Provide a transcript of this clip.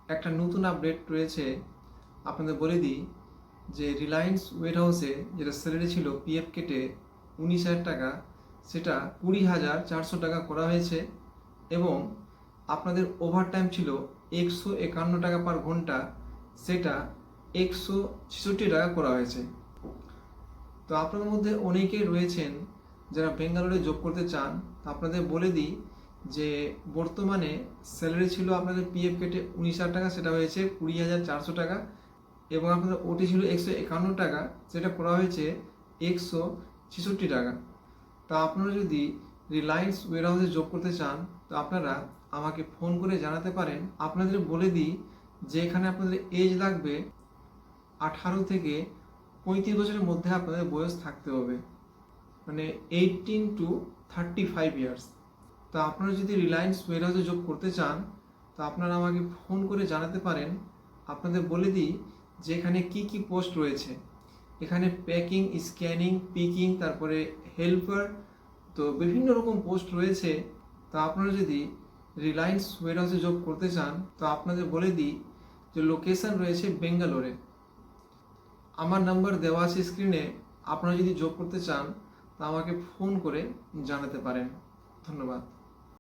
একটা নতুন আপডেট রয়েছে। আপনাদের বলে দিই যে রিলায়েন্স ওয়্যারহাউসে যেটা স্যালারি ছিল পিএফ কেটে 19,000 টাকা, সেটা 20,400 টাকা করা হয়েছে এবং আপনাদের ওভারটাইম ছিল 151 টাকা পার ঘন্টা, সেটা 166 টাকা করা হয়েছে। তো আপনাদের মধ্যে অনেকেই রয়েছেন যারা বেঙ্গালুরুতে জব করতে চান। তো আপনাদের বলে দিই যে বর্তমানে স্যালারি ছিল আপনাদের পিএফ কেটে 19,000 টাকা, সেটা হয়েছে 20,400 টাকা এবং আপনাদের ওটি ছিল 151 টাকা, সেটা করা হয়েছে 166 টাকা। তা আপনারা যদি রিলায়েন্স ওয়্যারহাউসে জব করতে চান তো আপনারা আমাকে ফোন করে জানাতে পারেন। আপনাদের বলে দিই যে এখানে আপনাদের এজ লাগবে 18 থেকে 35 বছরের মধ্যে আপনাদের বয়স থাকতে হবে, মানে 18 to 35 ইয়ার্স। তো আপনারা যদি রিলায়েন্স ওয়্যারহাউসে জব করতে চান তো আপনারা আমাকে ফোন করে জানাতে পারেন। আপনাদের বলে দিই যে এখানে কি কি পোস্ট রয়েছে। এখানে প্যাকিং, স্ক্যানিং, পিকিং, তারপরে হেল্পার, তো বিভিন্ন রকম পোস্ট রয়েছে। তো আপনারা যদি রিলায়েন্স ওয়্যারহাউসে জব করতে চান তো আপনাদের বলে দিই যে লোকেশন রয়েছে বেঙ্গালোরে। আমার নাম্বার দেওয়া আছে স্ক্রিনে। আপনারা যদি জব করতে চান তা আমাকে ফোন করে জানাতে পারেন। ধন্যবাদ।